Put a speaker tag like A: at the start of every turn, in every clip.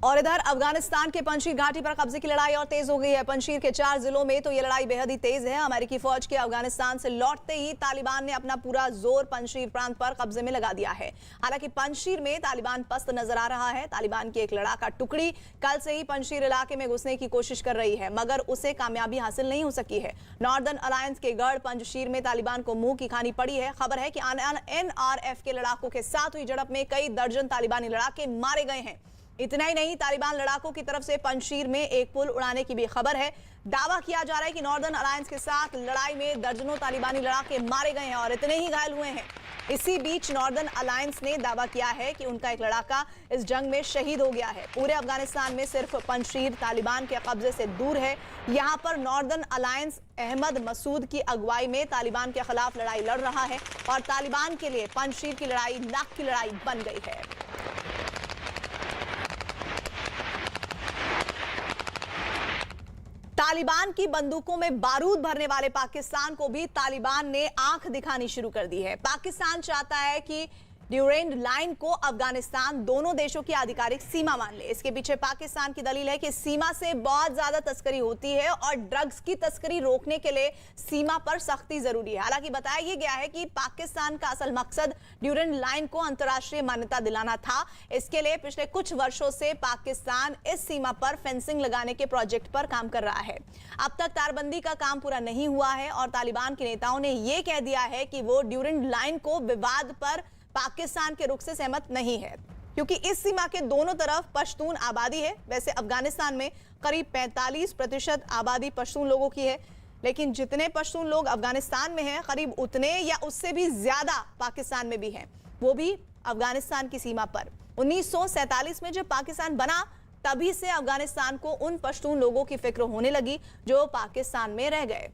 A: और इधर अफगानिस्तान के पंजशीर घाटी पर कब्जे की लड़ाई और तेज हो गई है। पंजशीर के 4 जिलों में तो ये लड़ाई बेहद ही तेज है। अमेरिकी फौज के अफगानिस्तान से लौटते ही तालिबान ने अपना पूरा जोर पंजशीर प्रांत पर कब्जे में लगा दिया है। हालांकि पंजशीर में तालिबान पस्त नजर आ रहा है। तालिबान की एक लड़ाका टुकड़ी कल से ही पंजशीर इलाके में घुसने की कोशिश कर रही है, मगर उसे कामयाबी हासिल नहीं हो सकी है। नॉर्दर्न अलायंस के गढ़ पंजशीर में तालिबान को मुंह की खानी पड़ी है। खबर है कि NRF के लड़ाकों के साथ हुई झड़प में कई दर्जन तालिबानी लड़ाके मारे गए हैं। इतना ही नहीं, तालिबान लड़ाकों की तरफ से पंजशीर में एक पुल उड़ाने की भी खबर है। दावा किया जा रहा है कि नॉर्दर्न अलायंस के साथ लड़ाई में दर्जनों तालिबानी लड़ाके मारे गए हैं और इतने ही घायल हुए हैं। इसी बीच नॉर्दर्न अलायंस ने दावा किया है कि उनका एक लड़ाका इस जंग में शहीद हो गया है। पूरे अफगानिस्तान में सिर्फ पंजशीर तालिबान के कब्जे से दूर है। यहां पर नॉर्दर्न अलायंस अहमद मसूद की अगुवाई में तालिबान के खिलाफ लड़ाई लड़ रहा है और तालिबान के लिए पंजशीर की लड़ाई नाक की लड़ाई बन गई है। तालिबान की बंदूकों में बारूद भरने वाले पाकिस्तान को भी तालिबान ने आंख दिखानी शुरू कर दी है। पाकिस्तान चाहता है कि ड्यूरेंड लाइन को अफगानिस्तान दोनों देशों की आधिकारिक सीमा मान ले। इसके पीछे पाकिस्तान की दलील है कि सीमा से बहुत ज्यादा तस्करी होती है और ड्रग्स की तस्करी रोकने के लिए सीमा पर सख्ती जरूरी है। हालांकि बताया यह गया है कि पाकिस्तान का असल मकसद ड्यूरेंड लाइन को अंतर्राष्ट्रीय मान्यता दिलाना था। इसके लिए पिछले कुछ वर्षों से पाकिस्तान इस सीमा पर फेंसिंग लगाने के प्रोजेक्ट पर काम कर रहा है। अब तक तारबंदी का काम पूरा नहीं हुआ है और तालिबान के नेताओं ने यह कह दिया है कि वो ड्यूरेंड लाइन को विवाद पर पाकिस्तान के रुख से सहमत नहीं है, क्योंकि इस सीमा के दोनों तरफ पश्तून आबादी है। वैसे अफगानिस्तान में करीब 45% आबादी पश्तून लोगों की है, लेकिन जितने पश्तून लोग अफगानिस्तान में हैं करीब उतने या उससे भी ज्यादा पाकिस्तान में भी हैं, वो भी अफगानिस्तान की सीमा पर। 1947 में जब पाकिस्तान बना तभी से अफगानिस्तान को उन पश्तून लोगों की फिक्र होने लगी जो पाकिस्तान में रह गए।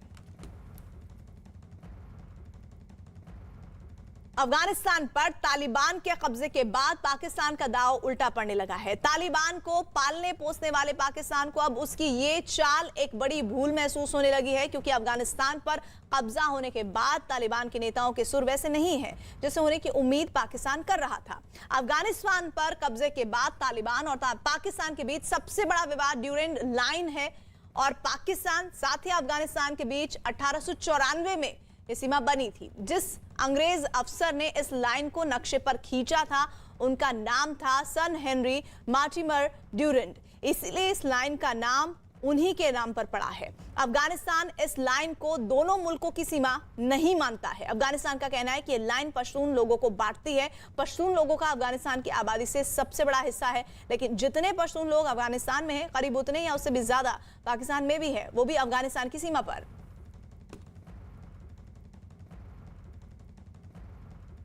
A: अफगानिस्तान पर तालिबान के कब्जे के बाद पाकिस्तान का दांव उल्टा पड़ने लगा है। तालिबान को पालने पोसने वाले पाकिस्तान को अब उसकी ये चाल एक बड़ी भूल महसूस होने लगी है, क्योंकि अफगानिस्तान पर कब्जा होने के बाद तालिबान के नेताओं के सुर वैसे नहीं है जैसे होने की उम्मीद पाकिस्तान कर रहा था। अफगानिस्तान पर कब्जे के बाद तालिबान और पाकिस्तान के बीच सबसे बड़ा विवाद ड्यूरेंड लाइन है और पाकिस्तान साथ ही अफगानिस्तान के बीच 1894 में ये सीमा बनी थी। जिस अंग्रेज अफसर ने इस लाइन को नक्शे पर खींचा था उनका नाम था सन हेनरी मार्टिमर ड्यूरेंड, इसलिए इस लाइन का नाम उन्हीं के नाम पर पड़ा है। अफगानिस्तान इस लाइन को दोनों मुल्कों की सीमा नहीं मानता है। अफगानिस्तान का कहना है कि ये लाइन पश्तून लोगों को बांटती है। पश्तून लोगों का अफगानिस्तान की आबादी से सबसे बड़ा हिस्सा है, लेकिन जितने पश्तून लोग अफगानिस्तान में हैं करीब उतने या उससे भी ज्यादा पाकिस्तान में भी है, वो भी अफगानिस्तान की सीमा पर।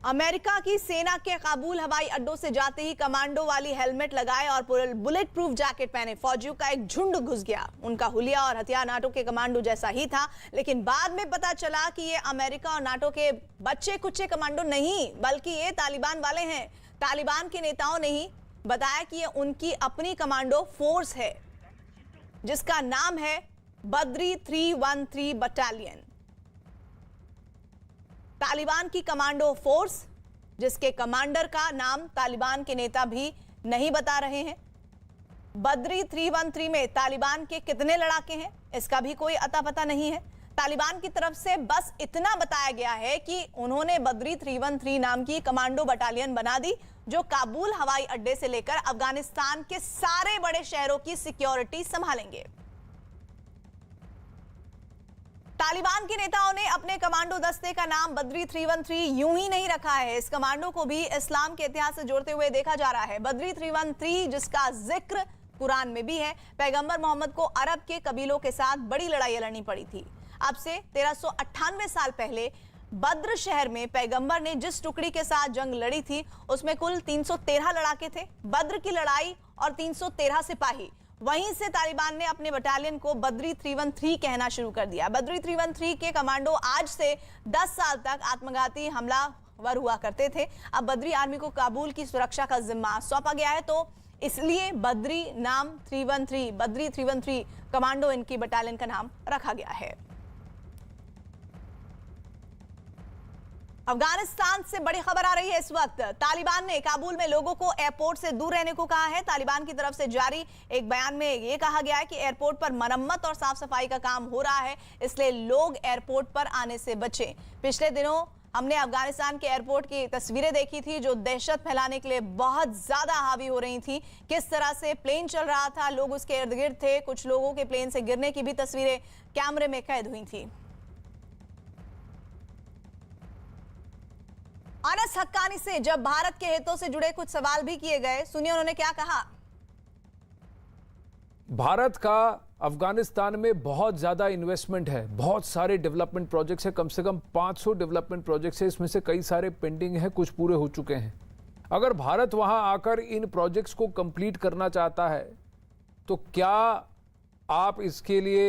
A: अमेरिका की सेना के काबुल हवाई अड्डों से जाते ही कमांडो वाली हेलमेट लगाए और बुलेट प्रूफ जैकेट पहने फौजियों का एक झुंड घुस गया। उनका हुलिया और हथियार नाटो के कमांडो जैसा ही था, लेकिन बाद में पता चला कि ये अमेरिका और नाटो के बच्चे कुच्चे कमांडो नहीं, बल्कि ये तालिबान वाले हैं। तालिबान के नेताओं ने ही बताया कि ये उनकी अपनी कमांडो फोर्स है, जिसका नाम है बद्री 313 बटालियन। तालिबान की कमांडो फोर्स, जिसके कमांडर का नाम तालिबान के नेता भी नहीं बता रहे हैं। बद्री 313 में तालिबान के कितने लड़ाके हैं इसका भी कोई अता पता नहीं है। तालिबान की तरफ से बस इतना बताया गया है कि उन्होंने बद्री 313 नाम की कमांडो बटालियन बना दी, जो काबुल हवाई अड्डे से लेकर अफगानिस्तान के सारे बड़े शहरों की सिक्योरिटी संभालेंगे। तालिबान के नेताओं ने अपने कमांडो दस्ते का नाम बद्री 313 यूं ही नहीं रखा है। इस कमांडो को भी इस्लाम के इतिहास से जोड़ते हुए देखा जा रहा है। बद्री 313 जिसका जिक्र कुरान में भी है, पैगंबर मोहम्मद को अरब के कबीलों के साथ बड़ी लड़ाई लड़नी पड़ी थी। अब से 1398 साल पहले बद्र शहर में पैगंबर ने जिस टुकड़ी के साथ जंग लड़ी थी उसमें कुल 313 लड़ाके थे। बद्र की लड़ाई और 313 सिपाही, वहीं से तालिबान ने अपने बटालियन को बद्री 313 कहना शुरू कर दिया। बद्री 313 के कमांडो आज से 10 साल तक आत्मघाती हमलावर हुआ करते थे। अब बद्री आर्मी को काबुल की सुरक्षा का जिम्मा सौंपा गया है, तो इसलिए बद्री नाम 313 बद्री 313 कमांडो इनकी बटालियन का नाम रखा गया है। अफगानिस्तान से बड़ी खबर आ रही है इस वक्त। तालिबान ने काबुल में लोगों को एयरपोर्ट से दूर रहने को कहा है। तालिबान की तरफ से जारी एक बयान में ये कहा गया है कि एयरपोर्ट पर मरम्मत और साफ सफाई का काम हो रहा है, इसलिए लोग एयरपोर्ट पर आने से बचें। पिछले दिनों हमने अफगानिस्तान के एयरपोर्ट की तस्वीरें देखी थी जो दहशत फैलाने के लिए बहुत ज्यादा हावी हो रही थी। किस तरह से प्लेन चल रहा था, लोग उसके इर्द गिर्द थे, कुछ लोगों के प्लेन से गिरने की भी तस्वीरें कैमरे में कैद हुई थी। अनस हक्कानी से जब भारत के हितों से जुड़े कुछ सवाल भी किए गए, सुनिए उन्होंने क्या कहा।
B: भारत का अफगानिस्तान में बहुत ज़्यादा इन्वेस्टमेंट है, बहुत सारे डेवलपमेंट प्रोजेक्ट्स हैं, कम से कम 500 डेवलपमेंट प्रोजेक्ट्स हैं, इसमें से कई सारे पेंडिंग हैं, कुछ पूरे हो चुके हैं। अगर भारत वहां आकर इन प्रोजेक्ट्स को कंप्लीट करना चाहता है तो क्या आप इसके लिए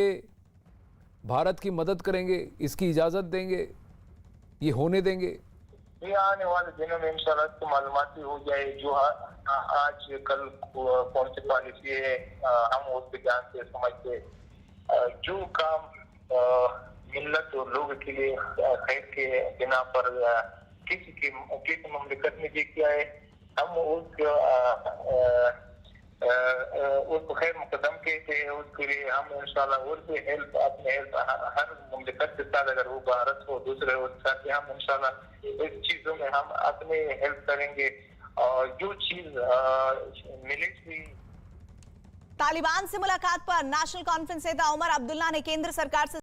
B: भारत की मदद करेंगे, इसकी इजाज़त देंगे, ये होने देंगे?
C: ये आने वाले दिनों में इंशाल्लाह तो मालूमाती हो जाए जो आज कल कौन सी पॉलिसी है, हम उस पे जानते समझते जो काम मिल्लत और लोगों के लिए खैर के बिना पर किसी ममलिकत ने जो किया है, हम उसको खैर मुकदम कहते हैं। उसके लिए हम इंशाल्लाह और भी हेल्प अपने हेल्प हर ममलिकत के साथ, अगर वो भारत हो दूसरे हो साथ, हम इंशाल्लाह इस चीजों में हम अपने हेल्प करेंगे और जो चीज मिलेगी।
A: तालिबान से मुलाकात पर नेशनल कॉन्फ्रेंस नेता उमर अब्दुल्ला ने केंद्र सरकार से